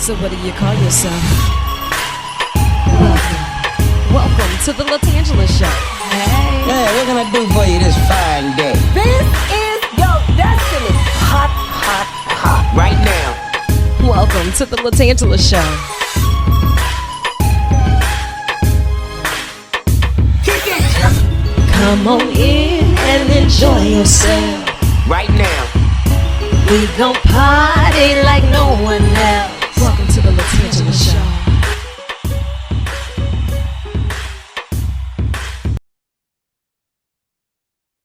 So what do you call yourself? Welcome to the LaTangela Show. Hey. Hey, what can I do for you this fine day? This is your destiny. Hot, hot, hot. Right now. Welcome to the LaTangela Show. Kick it. Come on in and enjoy yourself. Right now. We gon' party like no one else. Welcome to the LaTangela Show.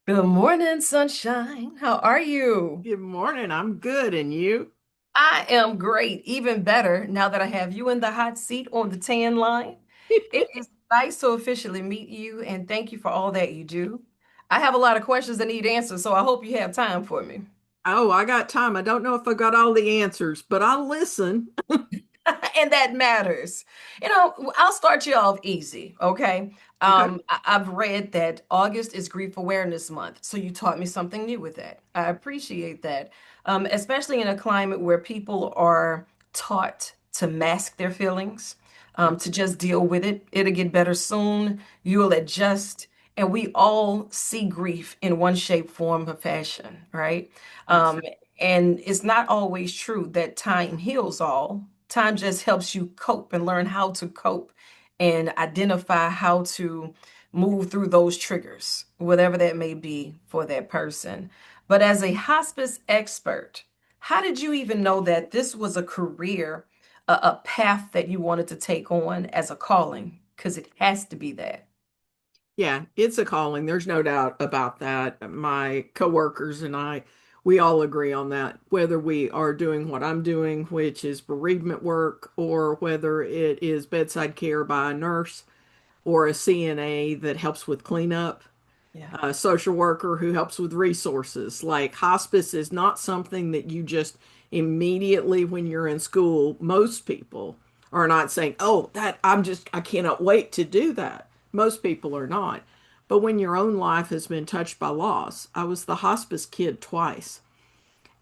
Good morning, sunshine. How are you? Good morning. I'm good. And you? I am great, even better now that I have you in the hot seat on the tan line. It is nice to officially meet you and thank you for all that you do. I have a lot of questions that need answers, so I hope you have time for me. Oh, I got time. I don't know if I got all the answers, but I'll listen. And that matters. I'll start you off easy, okay? Okay. I've read that August is Grief Awareness Month, so you taught me something new with that. I appreciate that, especially in a climate where people are taught to mask their feelings, to just deal with it. It'll get better soon. You'll adjust. And we all see grief in one shape, form, or fashion, right? Yes. And it's not always true that time heals all. Time just helps you cope and learn how to cope and identify how to move through those triggers, whatever that may be for that person. But as a hospice expert, how did you even know that this was a career, a path that you wanted to take on as a calling? Because it has to be that. Yeah, it's a calling. There's no doubt about that. My coworkers and I, we all agree on that, whether we are doing what I'm doing, which is bereavement work, or whether it is bedside care by a nurse or a CNA that helps with cleanup. Yeah. A social worker who helps with resources. Like hospice is not something that you just immediately when you're in school, most people are not saying, "Oh, I cannot wait to do that." Most people are not. But when your own life has been touched by loss, I was the hospice kid twice.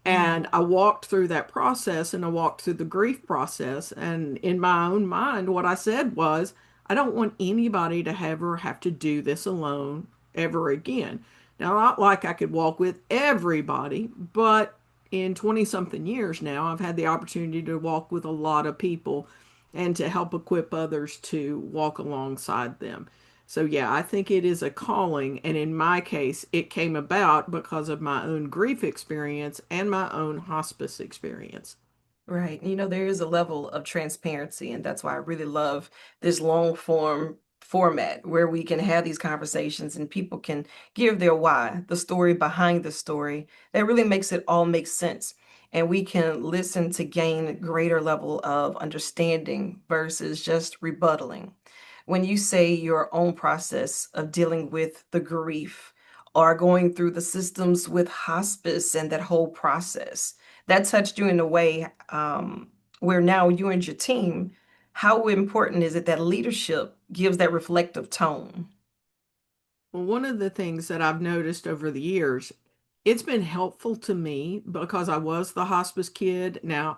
Mm. And I walked through that process and I walked through the grief process. And in my own mind, what I said was, I don't want anybody to ever have to do this alone ever again. Now, not like I could walk with everybody, but in 20 something years now, I've had the opportunity to walk with a lot of people and to help equip others to walk alongside them. So, yeah, I think it is a calling. And in my case, it came about because of my own grief experience and my own hospice experience. Right. There is a level of transparency, and that's why I really love this long form format where we can have these conversations and people can give their why, the story behind the story. That really makes it all make sense. And we can listen to gain a greater level of understanding versus just rebuttaling. When you say your own process of dealing with the grief or going through the systems with hospice and that whole process, that touched you in a way where now you and your team, how important is it that leadership gives that reflective tone? Well, one of the things that I've noticed over the years, it's been helpful to me because I was the hospice kid. Now,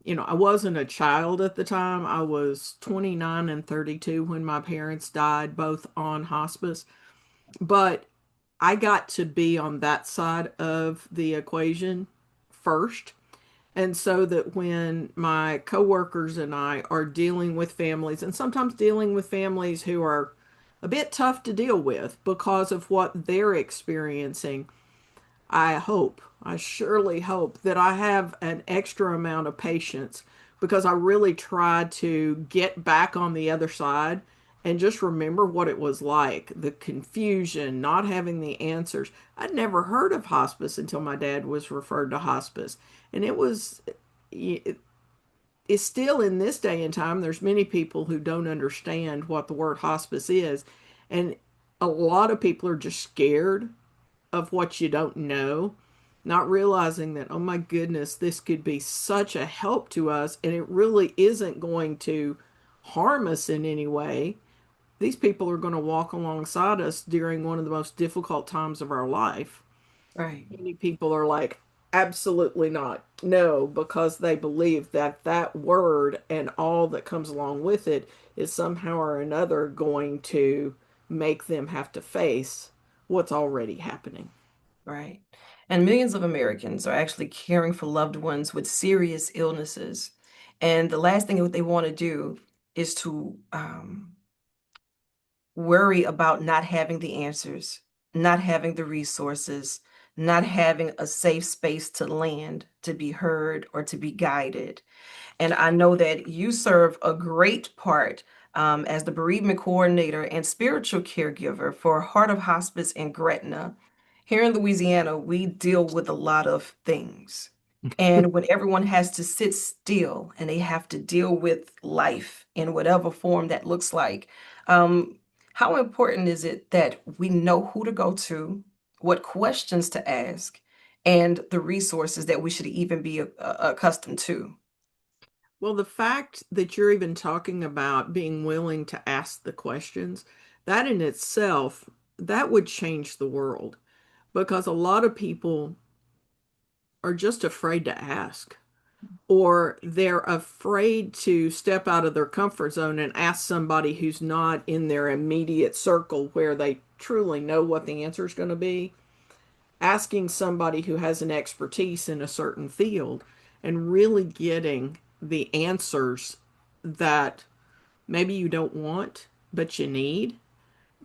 I wasn't a child at the time. I was 29 and 32 when my parents died, both on hospice. But I got to be on that side of the equation first. And so that when my coworkers and I are dealing with families, and sometimes dealing with families who are a bit tough to deal with because of what they're experiencing, I surely hope that I have an extra amount of patience because I really tried to get back on the other side and just remember what it was like, the confusion, not having the answers. I'd never heard of hospice until my dad was referred to hospice. And it's still in this day and time, there's many people who don't understand what the word hospice is. And a lot of people are just scared of what you don't know, not realizing that, oh my goodness, this could be such a help to us, and it really isn't going to harm us in any way. These people are going to walk alongside us during one of the most difficult times of our life. Right. Many people are like, Absolutely not. No, because they believe that that word and all that comes along with it is somehow or another going to make them have to face what's already happening. Right. And millions of Americans are actually caring for loved ones with serious illnesses. And the last thing that they want to do is to worry about not having the answers, not having the resources, not having a safe space to land, to be heard, or to be guided. And I know that you serve a great part as the bereavement coordinator and spiritual caregiver for Heart of Hospice in Gretna. Here in Louisiana, we deal with a lot of things. And when everyone has to sit still and they have to deal with life in whatever form that looks like, um, how important is it that we know who to go to, what questions to ask, and the resources that we should even be accustomed to? Well, the fact that you're even talking about being willing to ask the questions, that in itself, that would change the world because a lot of people are just afraid to ask, or they're afraid to step out of their comfort zone and ask somebody who's not in their immediate circle where they truly know what the answer is going to be. Asking somebody who has an expertise in a certain field and really getting the answers that maybe you don't want, but you need,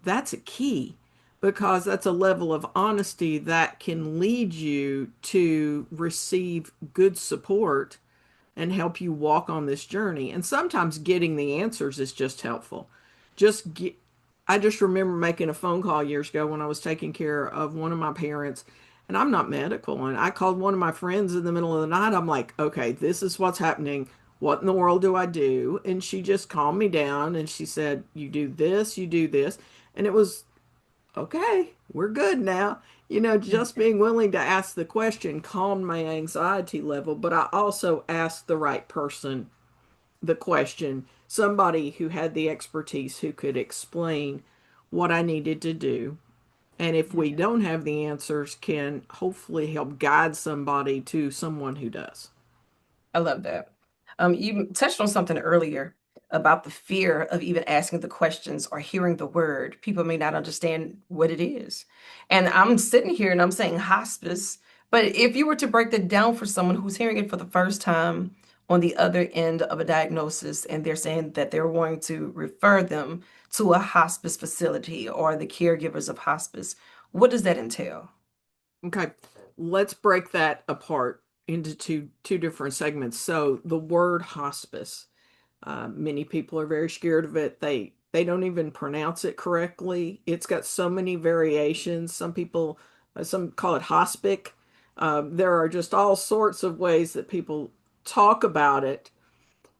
that's a key because that's a level of honesty that can lead you to receive good support and help you walk on this journey. And sometimes getting the answers is just helpful. Just get, I just remember making a phone call years ago when I was taking care of one of my parents, and I'm not medical. And I called one of my friends in the middle of the night. I'm like, okay, this is what's happening. What in the world do I do? And she just calmed me down and she said, you do this, you do this. And it was okay, we're good now. Just being willing to ask the question calmed my anxiety level, but I also asked the right person the question, somebody who had the expertise who could explain what I needed to do. And if we don't have the answers, can hopefully help guide somebody to someone who does. I love that. You touched on something earlier about the fear of even asking the questions or hearing the word. People may not understand what it is. And I'm sitting here and I'm saying hospice, but if you were to break that down for someone who's hearing it for the first time on the other end of a diagnosis, and they're saying that they're going to refer them to a hospice facility or the caregivers of hospice, what does that entail? Okay, let's break that apart into two different segments. So the word hospice. Many people are very scared of it. They don't even pronounce it correctly. It's got so many variations. Some call it hospic. There are just all sorts of ways that people talk about it.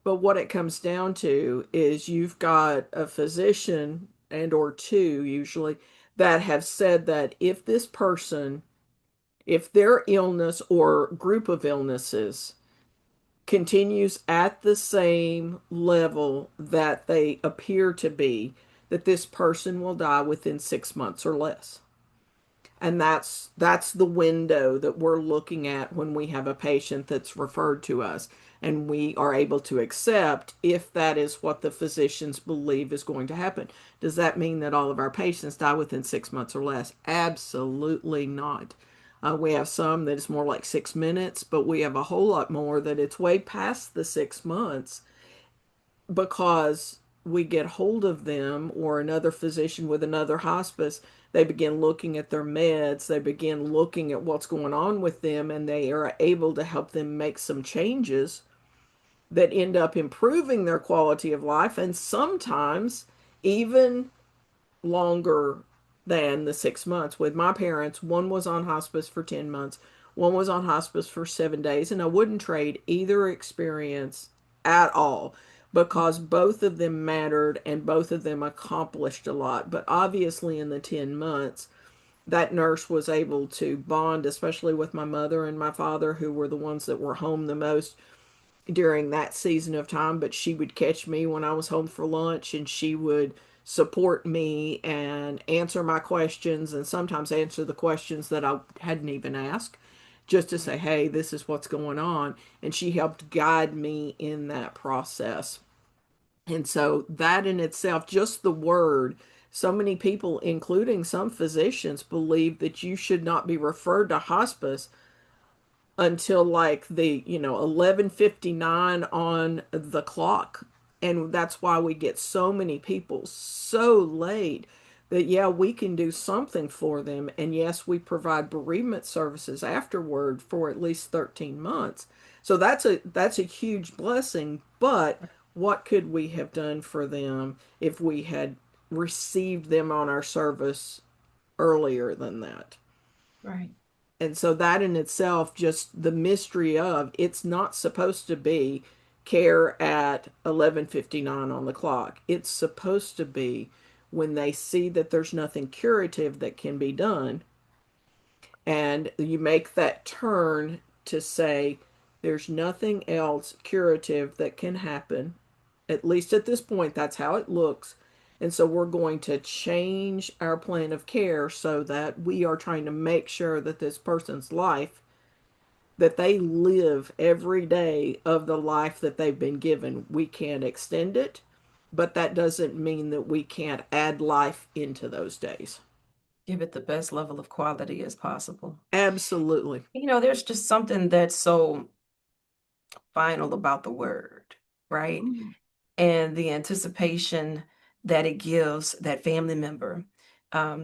But what it comes down to is you've got a physician and or two usually that have said that if their illness or group of illnesses continues at the same level that they appear to be, that this person will die within 6 months or less. And that's the window that we're looking at when we have a patient that's referred to us, and we are able to accept if that is what the physicians believe is going to happen. Does that mean that all of our patients die within 6 months or less? Absolutely not. We have some that it's more like 6 minutes, but we have a whole lot more that it's way past the 6 months because we get hold of them or another physician with another hospice. They begin looking at their meds, they begin looking at what's going on with them, and they are able to help them make some changes that end up improving their quality of life and sometimes even longer than the 6 months. With my parents, one was on hospice for 10 months, one was on hospice for 7 days, and I wouldn't trade either experience at all because both of them mattered and both of them accomplished a lot. But obviously, in the 10 months, that nurse was able to bond, especially with my mother and my father, who were the ones that were home the most during that season of time. But she would catch me when I was home for lunch and she would support me and answer my questions and sometimes answer the questions that I hadn't even asked. just to say, Right. hey, this is what's going on. And she helped guide me in that process. And so that in itself, just the word, so many people, including some physicians, believe that you should not be referred to hospice until like the 11:59 on the clock. And that's why we get so many people so late, that yeah, we can do something for them, and yes, we provide bereavement services afterward for at least 13 months. So that's a huge blessing. But what could we have done for them if we had received them on our service earlier than that? Right. And so that in itself, just the mystery of it's not supposed to be care at 11:59 on the clock. It's supposed to be when they see that there's nothing curative that can be done, and you make that turn to say there's nothing else curative that can happen. At least at this point, that's how it looks. And so we're going to change our plan of care so that we are trying to make sure that this person's life, that they live every day of the life that they've been given. We can't extend it, but that doesn't mean that we can't add life into those days. Give it the best level of quality as possible. Absolutely. There's just something that's so final about the word, right? And the anticipation that it gives that family member.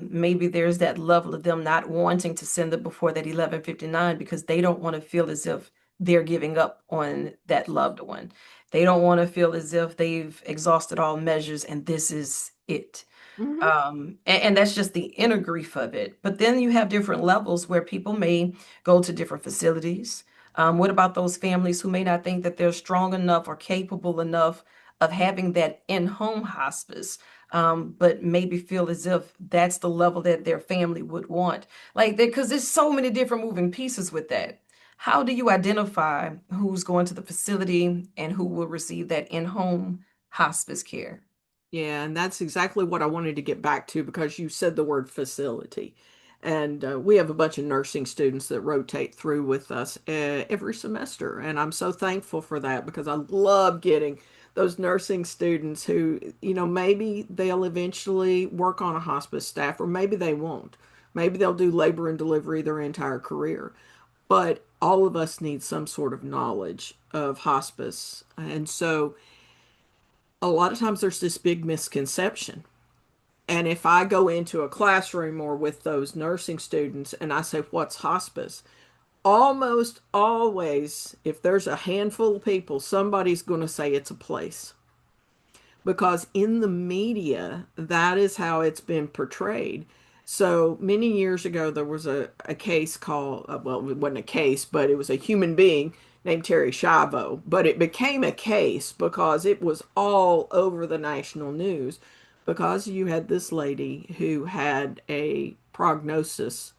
Maybe there's that level of them not wanting to send it before that 11:59 because they don't want to feel as if they're giving up on that loved one. They don't want to feel as if they've exhausted all measures and this is it. Mm-hmm. And that's just the inner grief of it. But then you have different levels where people may go to different facilities. What about those families who may not think that they're strong enough or capable enough of having that in-home hospice, but maybe feel as if that's the level that their family would want? Like, because there's so many different moving pieces with that. How do you identify who's going to the facility and who will receive that in-home hospice care? Yeah, and that's exactly what I wanted to get back to because you said the word facility. And we have a bunch of nursing students that rotate through with us every semester. And I'm so thankful for that because I love getting those nursing students who, maybe they'll eventually work on a hospice staff, or maybe they won't. Maybe they'll do labor and delivery their entire career. But all of us need some sort of knowledge of hospice. And so a lot of times there's this big misconception. And if I go into a classroom or with those nursing students and I say, what's hospice? Almost always, if there's a handful of people, somebody's going to say it's a place. Because in the media, that is how it's been portrayed. So many years ago, there was a case called, well, it wasn't a case, but it was a human being named Terry Schiavo. But it became a case because it was all over the national news because you had this lady who had a prognosis,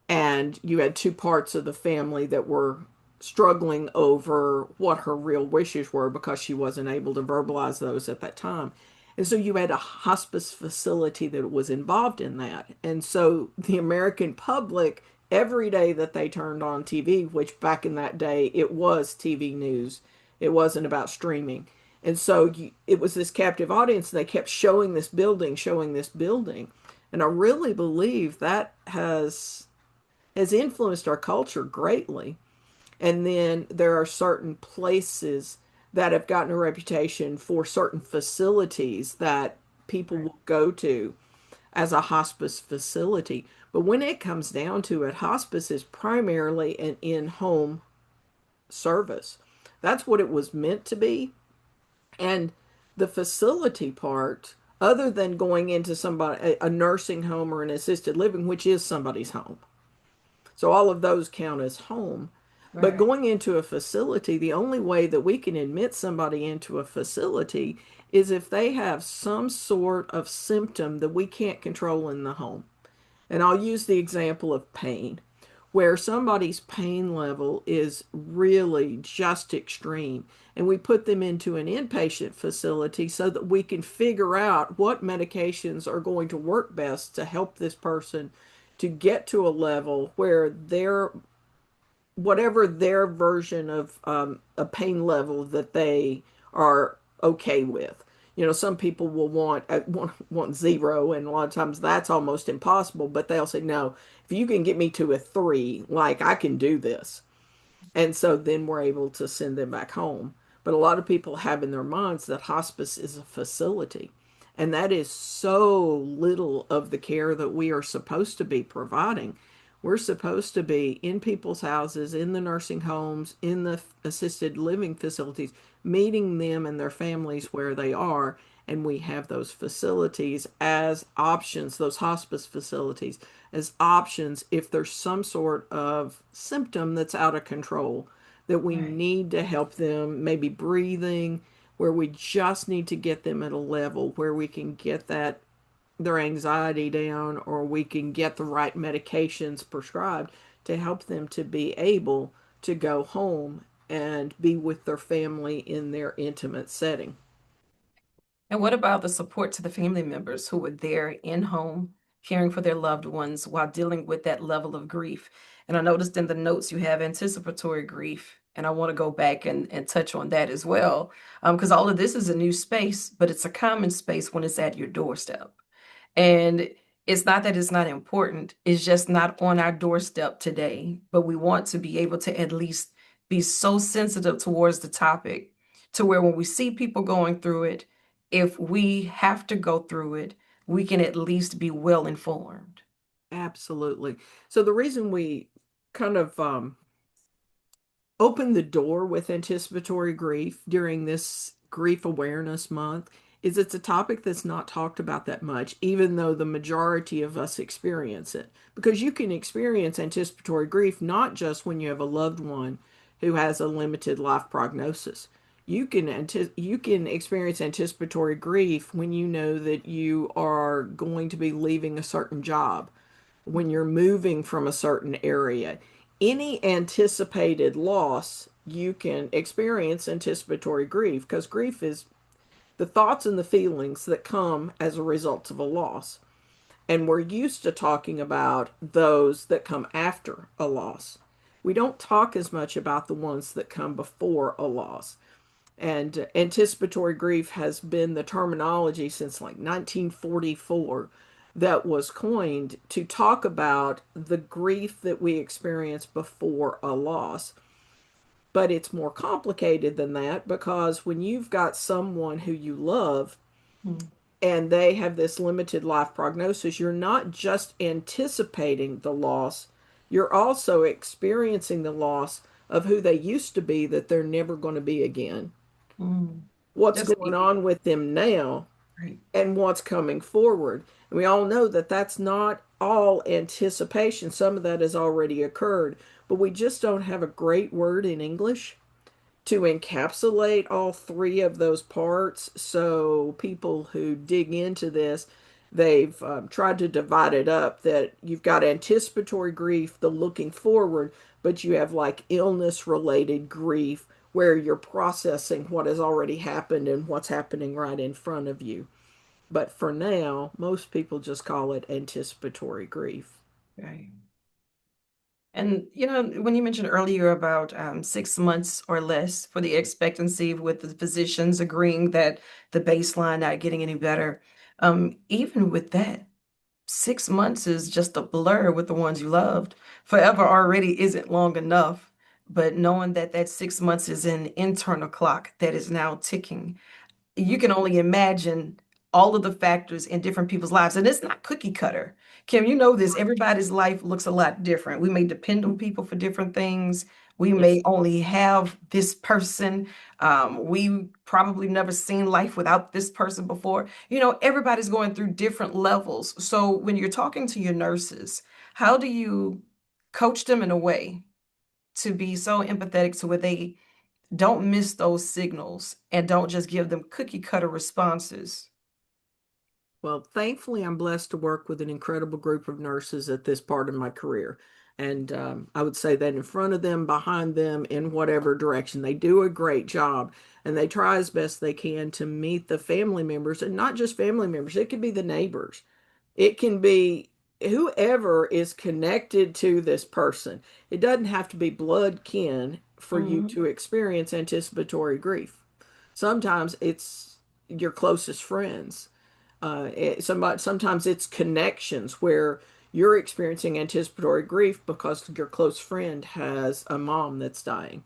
and you had two parts of the family that were struggling over what her real wishes were because she wasn't able to verbalize those at that time. And so you had a hospice facility that was involved in that. And so the American public, every day that they turned on TV, which back in that day it was TV news, it wasn't about streaming. And so it was this captive audience. And they kept showing this building, showing this building. And I really believe that has influenced our culture greatly. And then there are certain places that have gotten a reputation for certain facilities that people Right. will go to as a hospice facility. But when it comes down to it, hospice is primarily an in home service. That's what it was meant to be. And the facility part, other than going into somebody, a nursing home or an assisted living, which is somebody's home, so all of those count as home. But Right. going into a facility, the only way that we can admit somebody into a facility is if they have some sort of symptom that we can't control in the home. And I'll use the example of pain, where somebody's pain level is really just extreme. And we put them into an inpatient facility so that we can figure out what medications are going to work best to help this person to get to a level where they're whatever their version of a pain level that they are okay with. You know, some people will want zero, and a lot of times that's almost impossible. But they'll say, "No, if you can get me to a three, like I can do this." And so then we're able to send them back home. But a lot of people have in their minds that hospice is a facility. And that is so little of the care that we are supposed to be providing. We're supposed to be in people's houses, in the nursing homes, in the assisted living facilities, meeting them and their families where they are. And we have those facilities as options, those hospice facilities as options if there's some sort of symptom that's out of control that we Right. need to help them, maybe breathing, where we just need to get them at a level where we can get that their anxiety down, or we can get the right medications prescribed to help them to be able to go home and be with their family in their intimate setting. And what about the support to the family members who were there in home, caring for their loved ones while dealing with that level of grief? And I noticed in the notes you have anticipatory grief, and I want to go back and touch on that as well, because all of this is a new space, but it's a common space when it's at your doorstep. And it's not that it's not important, it's just not on our doorstep today. But we want to be able to at least be so sensitive towards the topic to where when we see people going through it, if we have to go through it, we can at least be well informed. Absolutely. So the reason we kind of open the door with anticipatory grief during this grief awareness month is it's a topic that's not talked about that much, even though the majority of us experience it. Because you can experience anticipatory grief not just when you have a loved one who has a limited life prognosis. You can experience anticipatory grief when you know that you are going to be leaving a certain job, when you're moving from a certain area. Any anticipated loss, you can experience anticipatory grief, because grief is the thoughts and the feelings that come as a result of a loss. And we're used to talking about those that come after a loss. We don't talk as much about the ones that come before a loss. And anticipatory grief has been the terminology since like 1944 that was coined to talk about the grief that we experience before a loss. But it's more complicated than that, because when you've got someone who you love Mm. and they have this limited life prognosis, you're not just anticipating the loss, you're also experiencing the loss of who they used to be that they're never going to be again. Mm. What's That's going deep. on with them now Right. and what's coming forward. And we all know that that's not all anticipation. Some of that has already occurred, but we just don't have a great word in English to encapsulate all three of those parts. So people who dig into this, they've tried to divide it up, that you've got anticipatory grief, the looking forward, but you have like illness related grief where you're processing what has already happened and what's happening right in front of you. But for now, most people just call it anticipatory grief. Right. And when you mentioned earlier about 6 months or less for the expectancy, with the physicians agreeing that the baseline not getting any better, even with that, 6 months is just a blur with the ones you loved. Forever already isn't long enough, but knowing that that 6 months is an internal clock that is now ticking, you can only imagine all of the factors in different people's lives. And it's not cookie cutter. Kim, you know this. Everybody's life looks a lot different. We may depend on people for different things. We Yes. may only have this person. We probably never seen life without this person before. Everybody's going through different levels. So when you're talking to your nurses, how do you coach them in a way to be so empathetic to where they don't miss those signals and don't just give them cookie cutter responses? Well, thankfully, I'm blessed to work with an incredible group of nurses at this part of my career. And I would say that in front of them, behind them, in whatever direction, they do a great job, and they try as best they can to meet the family members, and not just family members, it could be the neighbors. It can be whoever is connected to this person. It doesn't have to be blood kin for you Mhm. to experience anticipatory grief. Sometimes it's your closest friends. Sometimes it's connections where you're experiencing anticipatory grief because your close friend has a mom that's dying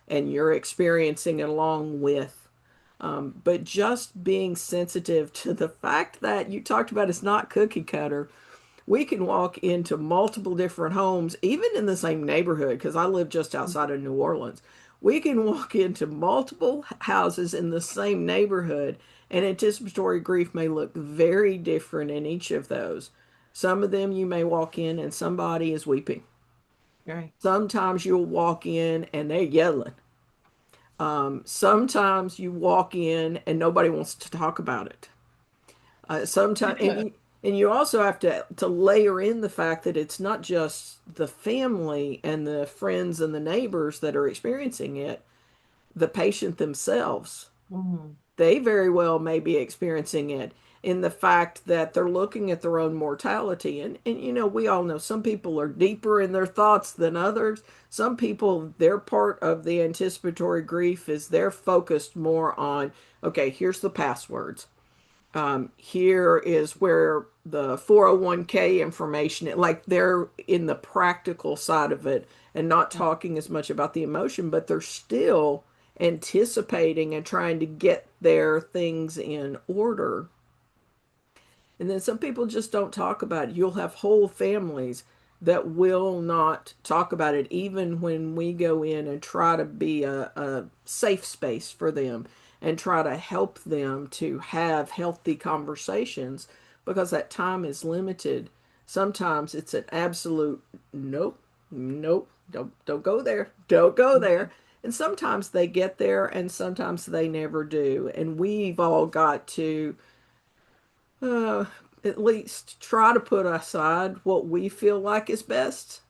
and you're experiencing it along with. But just being sensitive to the fact that you talked about it's not cookie cutter. We can walk into multiple different homes, even in the same neighborhood, because I live just outside of New Orleans. We can walk into multiple houses in the same neighborhood, and anticipatory grief may look very different in each of those. Some of them you may walk in and somebody is weeping. Right. Sometimes you'll walk in and they're yelling. Sometimes you walk in and nobody wants to talk about it. Sometimes, and you also have to layer in the fact that it's not just the family and the friends and the neighbors that are experiencing it. The patient themselves, Mhm. they very well may be experiencing it in the fact that they're looking at their own mortality. And you know, we all know some people are deeper in their thoughts than others. Some people, their part of the anticipatory grief is they're focused more on, okay, here's the passwords. Here is where the 401k information, like they're in the practical side of it and not talking as much about the emotion, but they're still anticipating and trying to get their things in order. And then some people just don't talk about it. You'll have whole families that will not talk about it, even when we go in and try to be a safe space for them and try to help them to have healthy conversations because that time is limited. Sometimes it's an absolute nope, nope, don't go there, don't go there. And sometimes they get there and sometimes they never do. And we've all got to uh, at least try to put aside what we feel like is best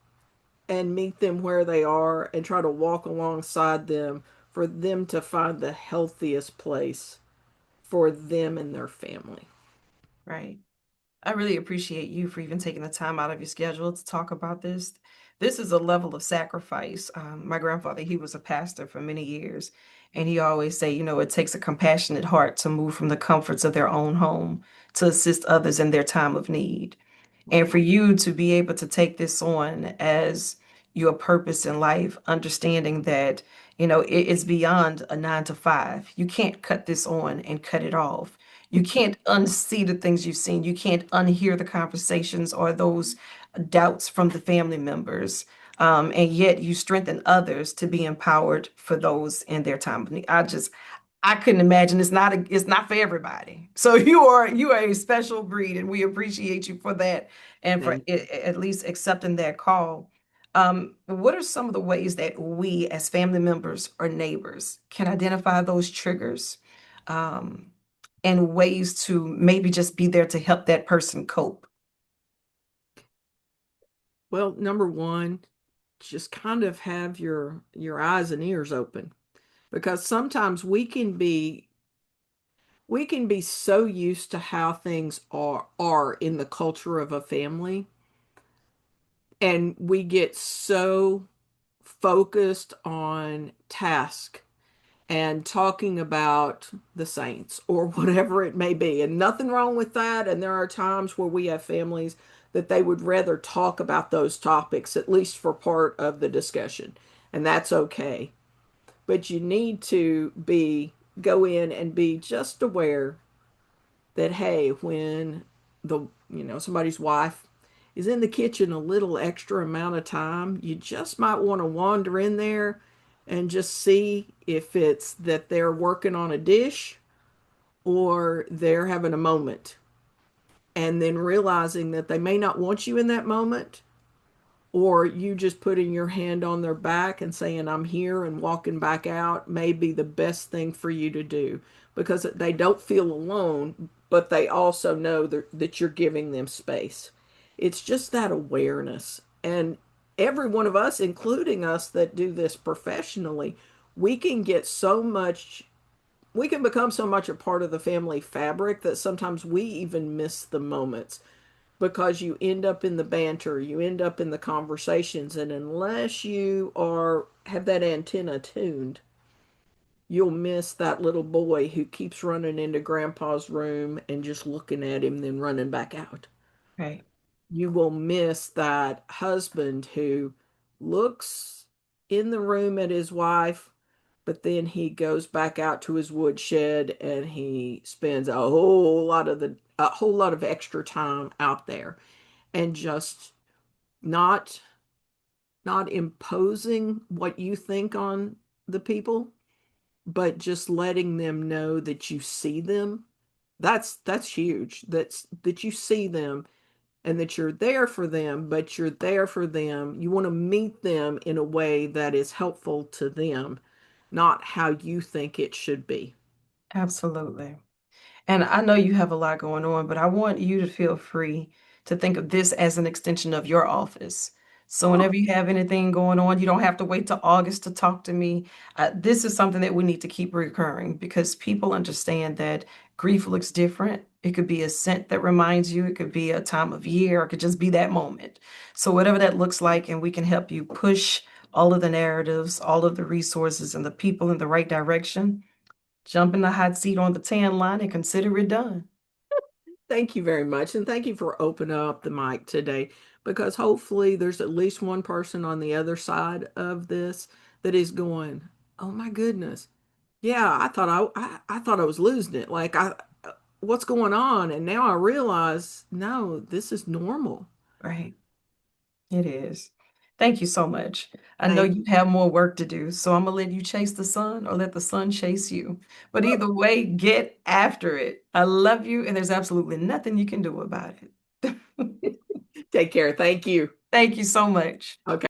and meet them where they are and try to walk alongside them for them to find the healthiest place for them and their family. Right. I really appreciate you for even taking the time out of your schedule to talk about this. This is a level of sacrifice. My grandfather, he was a pastor for many years, and he always say, you know, it takes a compassionate heart to move from the comforts of their own home to assist others in their time of need. And for you to be able to take this on as your purpose in life, understanding that, you know, it's beyond a 9 to 5. You can't cut this on and cut it off. You can't unsee the things you've seen. You can't unhear the conversations or those doubts from the family members. And yet you strengthen others to be empowered for those in their time of need. I couldn't imagine it's not for everybody. So you are a special breed, and we appreciate you for that and for Thank at least accepting that call. What are some of the ways that we as family members or neighbors can identify those triggers and ways to maybe just be there to help that person cope? Well, number one, just kind of have your eyes and ears open because sometimes we can be so used to how things are in the culture of a family and we get so focused on task and talking about the saints or whatever it may be. And nothing wrong with that. And there are times where we have families that they would rather talk about those topics, at least for part of the discussion. And that's okay. But you need to go in and be just aware that, hey, when somebody's wife is in the kitchen a little extra amount of time, you just might want to wander in there and just see if it's that they're working on a dish or they're having a moment. And then realizing that they may not want you in that moment, or you just putting your hand on their back and saying, I'm here, and walking back out may be the best thing for you to do because they don't feel alone, but they also know that you're giving them space. It's just that awareness. And every one of us, including us that do this professionally, we can get so much, we can become so much a part of the family fabric that sometimes we even miss the moments because you end up in the banter, you end up in the conversations, and unless you are have that antenna tuned, you'll miss that little boy who keeps running into grandpa's room and just looking at him, then running back out. Right. You will miss that husband who looks in the room at his wife, but then he goes back out to his woodshed and he spends a whole lot of extra time out there and just not not imposing what you think on the people, but just letting them know that you see them. That's huge. That you see them and that you're there for them, but you're there for them. You want to meet them in a way that is helpful to them, not how you think it should be. Absolutely. And I know you have a lot going on, but I want you to feel free to think of this as an extension of your office. So Oh, whenever you have anything going on, you don't have to wait till August to talk to me. This is something that we need to keep recurring because people understand that grief looks different. It could be a scent that reminds you, it could be a time of year, it could just be that moment. So whatever that looks like, and we can help you push all of the narratives, all of the resources, and the people in the right direction. Jump in the hot seat on the tan line and consider it done. thank you very much. And thank you for opening up the mic today because hopefully there's at least one person on the other side of this that is going, oh my goodness. Yeah, I thought I was losing it. What's going on? And now I realize, no, this is normal. Right. It is. Thank you so much. I know Thank you have more work to do, so I'm gonna let you chase the sun or let the sun chase you. But either way, get after it. I love you, and there's absolutely nothing you can do about it. Take care. Thank you. Thank you so much. Okay.